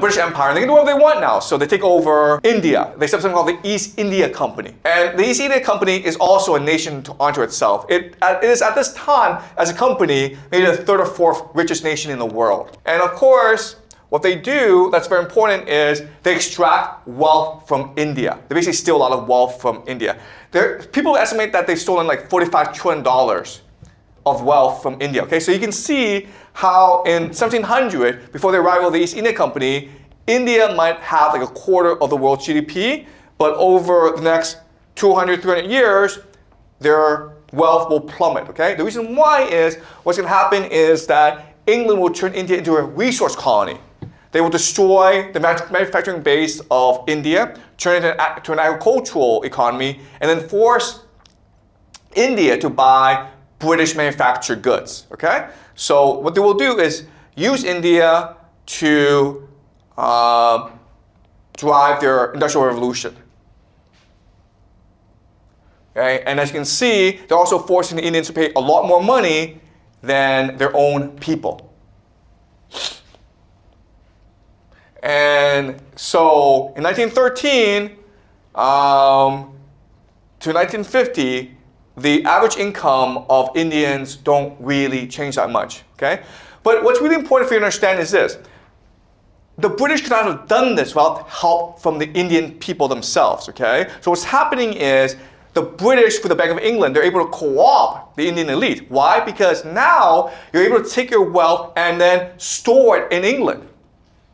British Empire, and they can do whatever they want now. So they take over India. They set up something called the East India Company. And the East India Company is also a nation unto itself. It is at this time, as a company, maybe the third or fourth richest nation in the world. And of course, what they do that's very important is they extract wealth from India. They basically steal a lot of wealth from India. People estimate that they've stolen like $45 trillion of wealth from India. Okay, so you can see how in 1700, before the arrival of the East India Company, India might have like a quarter of the world's GDP, but over the next 200, 300 years, their wealth will plummet. Okay, the reason why is what's going to happen is that England will turn India into a resource colony. They will destroy the manufacturing base of India, turn it into an agricultural economy, and then force India to buy British manufactured goods, okay? So what they will do is use India to drive their industrial revolution. Okay? And as you can see, they're also forcing the Indians to pay a lot more money than their own people. And so in 1913 to 1950, the average income of Indians don't really change that much, okay? But what's really important for you to understand is this. The British could not have done this without help from the Indian people themselves, okay? So what's happening is the British, through the Bank of England, they're able to co-opt the Indian elite. Why? Because now you're able to take your wealth and then store it in England,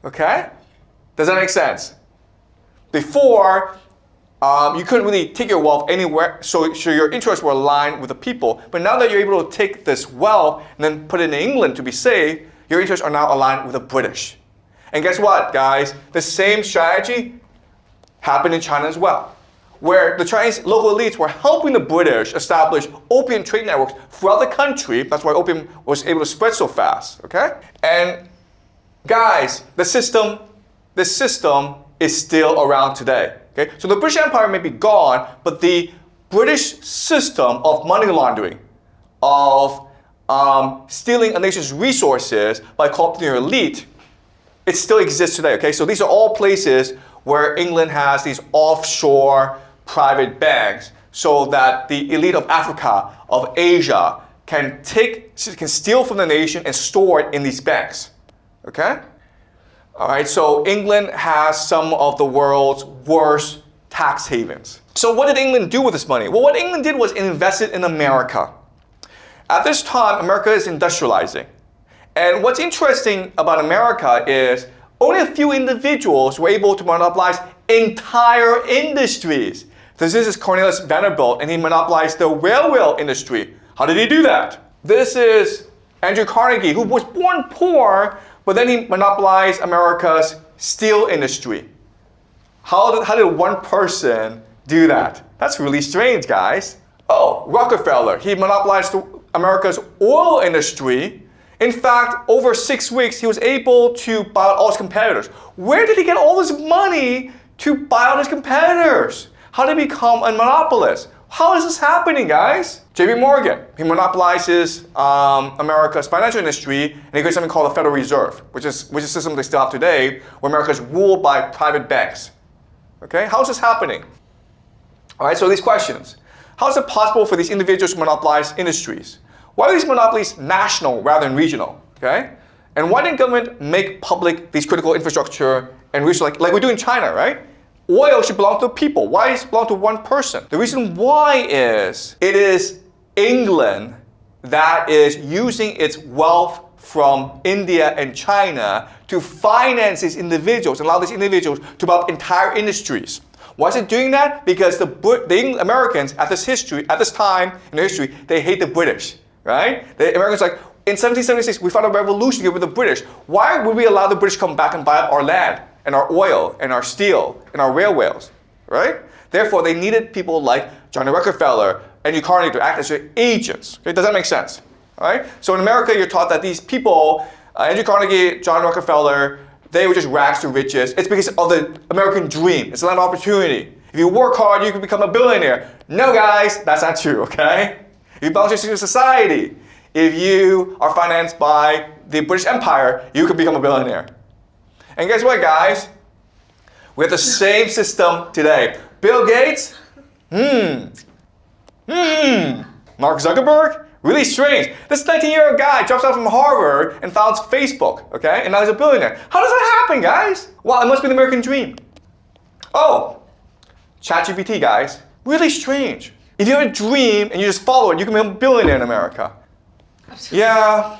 okay? Does that make sense? Before, you couldn't really take your wealth anywhere, so your interests were aligned with the people. But now that you're able to take this wealth and then put it in England to be safe, your interests are now aligned with the British. And guess what, guys? The same strategy happened in China as well, where the Chinese local elites were helping the British establish opium trade networks throughout the country. That's why opium was able to spread so fast, okay? And guys, this system is still around today. Okay? So the British Empire may be gone, but the British system of money laundering, of stealing a nation's resources by co-opting your elite, it still exists today. Okay? So these are all places where England has these offshore private banks so that the elite of Africa, of Asia, can steal from the nation and store it in these banks. Okay? All right, so England has some of the world's worst tax havens. So what did England do with this money? Well, what England did was invest it in America. At this time, America is industrializing. And what's interesting about America is only a few individuals were able to monopolize entire industries. This is Cornelius Vanderbilt, and he monopolized the railway industry. How did he do that? This is Andrew Carnegie, who was born poor, but then he monopolized America's steel industry. How did one person do that? That's really strange, guys. Oh, Rockefeller, he monopolized America's oil industry. In fact, over 6 weeks, he was able to buy out all his competitors. Where did he get all this money to buy out his competitors? How did he become a monopolist? How is this happening, guys? J.P. Morgan, he monopolizes America's financial industry, and he creates something called the Federal Reserve, which is a system they still have today, where America is ruled by private banks. Okay, how is this happening? All right, so these questions. How is it possible for these individuals to monopolize industries? Why are these monopolies national rather than regional? Okay, and why didn't government make public these critical infrastructure and resources like we do in China, right? Oil should belong to the people. Why does it belong to one person? The reason why is it is England that is using its wealth from India and China to finance these individuals and allow these individuals to develop entire industries. Why is it doing that? Because the Americans at this time in their history, they hate the British, right? The Americans are like, in 1776, we fought a revolution here with the British. Why would we allow the British to come back and buy up our land and our oil and our steel and our railways, right? Therefore, they needed people like John Rockefeller and Carnegie to act as their agents. Okay? Does that make sense? All right? So in America, you're taught that these people, Andrew Carnegie, John Rockefeller, they were just rags to riches. It's because of the American dream. It's a land of opportunity. If you work hard, you can become a billionaire. No, guys, that's not true, okay? If you belong to a society, if you are financed by the British Empire, you can become a billionaire. And guess what, guys? We have the same system today. Bill Gates? Mark Zuckerberg? Really strange. This 19-year-old guy drops out from Harvard and founds Facebook, okay? And now he's a billionaire. How does that happen, guys? Well, it must be the American dream. Oh, ChatGPT, guys. Really strange. If you have a dream and you just follow it, you can become a billionaire in America. Yeah.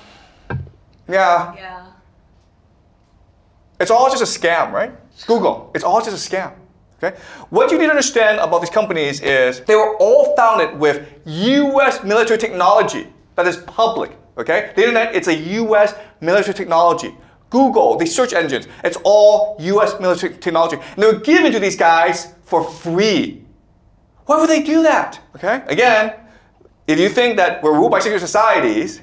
It's all just a scam, right? Google. It's all just a scam. Okay? What you need to understand about these companies is they were all founded with US military technology that is public. Okay? The internet, it's a US military technology. Google, these search engines, it's all US military technology. And they were given to these guys for free. Why would they do that? Okay? Again, if you think that we're ruled by secret societies,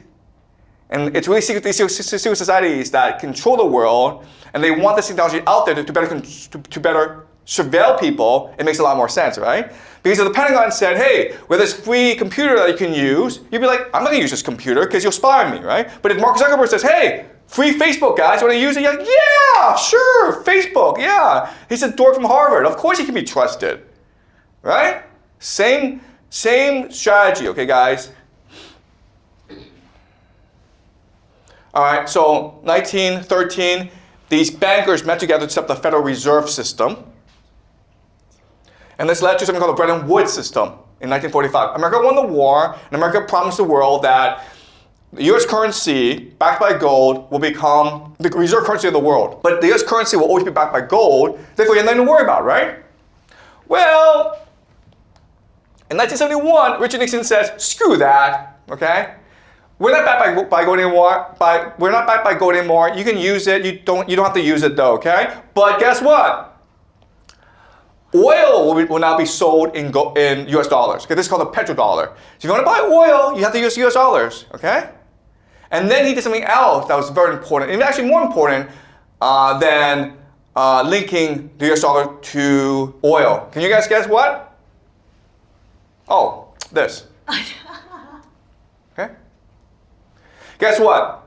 and it's really secret societies that control the world, and they want this technology out there to better surveil people, it makes a lot more sense, right? Because if the Pentagon said, hey, with this free computer that you can use, you'd be like, I'm not going to use this computer because you'll spy on me, right? But if Mark Zuckerberg says, hey, free Facebook, guys, want to use it? You're like, yeah, sure, Facebook, yeah. He's a dork from Harvard. Of course he can be trusted, right? Same strategy, okay, guys? All right, so 1913, these bankers met together to set up the Federal Reserve System. And this led to something called the Bretton Woods system in 1945. America won the war, and America promised the world that the US currency, backed by gold, will become the reserve currency of the world. But the US currency will always be backed by gold, therefore you have nothing to worry about, right? Well, in 1971, Richard Nixon says, screw that, okay? We're not backed by gold anymore. We're not backed by gold anymore. You can use it. You don't have to use it though, okay? But guess what? Oil will now be sold in US dollars. Okay, this is called a petrodollar. So if you want to buy oil, you have to use US dollars, okay? And then he did something else that was very important, and actually more important than linking the US dollar to oil. Can you guys guess what? Oh, this. Okay? Guess what?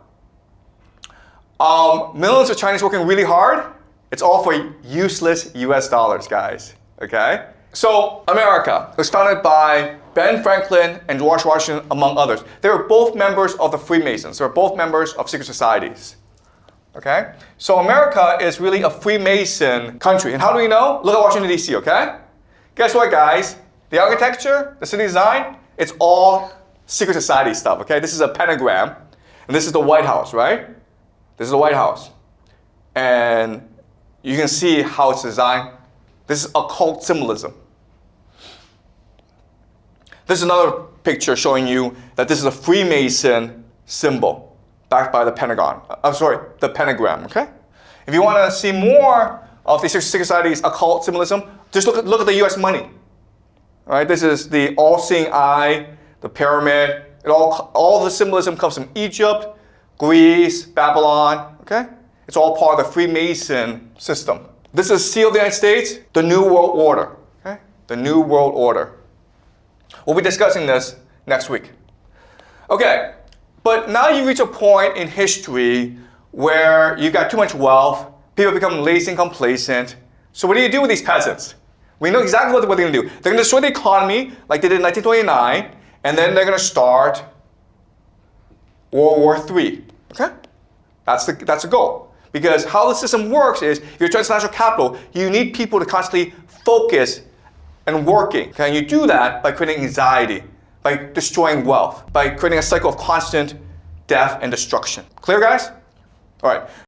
Millions of Chinese working really hard. It's all for useless US dollars, guys. Okay? So, America was founded by Ben Franklin and George Washington, among others. They were both members of the Freemasons. They were both members of secret societies. Okay? So, America is really a Freemason country. And how do we know? Look at Washington, D.C., okay? Guess what, guys? The architecture, the city design, it's all secret society stuff, okay? This is a pentagram, and this is the White House, right? This is the White House. And you can see how it's designed. This is occult symbolism. This is another picture showing you that this is a Freemason symbol backed by the Pentagon. The pentagram, okay? If you want to see more of the secret society's occult symbolism, just look at the US money. All right, this is the all-seeing eye, the pyramid. All the symbolism comes from Egypt, Greece, Babylon, okay? It's all part of the Freemason system. This is seal of the United States, the New World Order, okay? The New World Order. We'll be discussing this next week. Okay, but now you reach a point in history where you've got too much wealth, people become lazy and complacent. So what do you do with these peasants? We know exactly what they're going to do. They're going to destroy the economy like they did in 1929, and then they're going to start World War III. Okay? That's the goal. Because how the system works is, if you're transnational capital, you need people to constantly focus and working. Okay? And you do that by creating anxiety, by destroying wealth, by creating a cycle of constant death and destruction. Clear, guys? All right.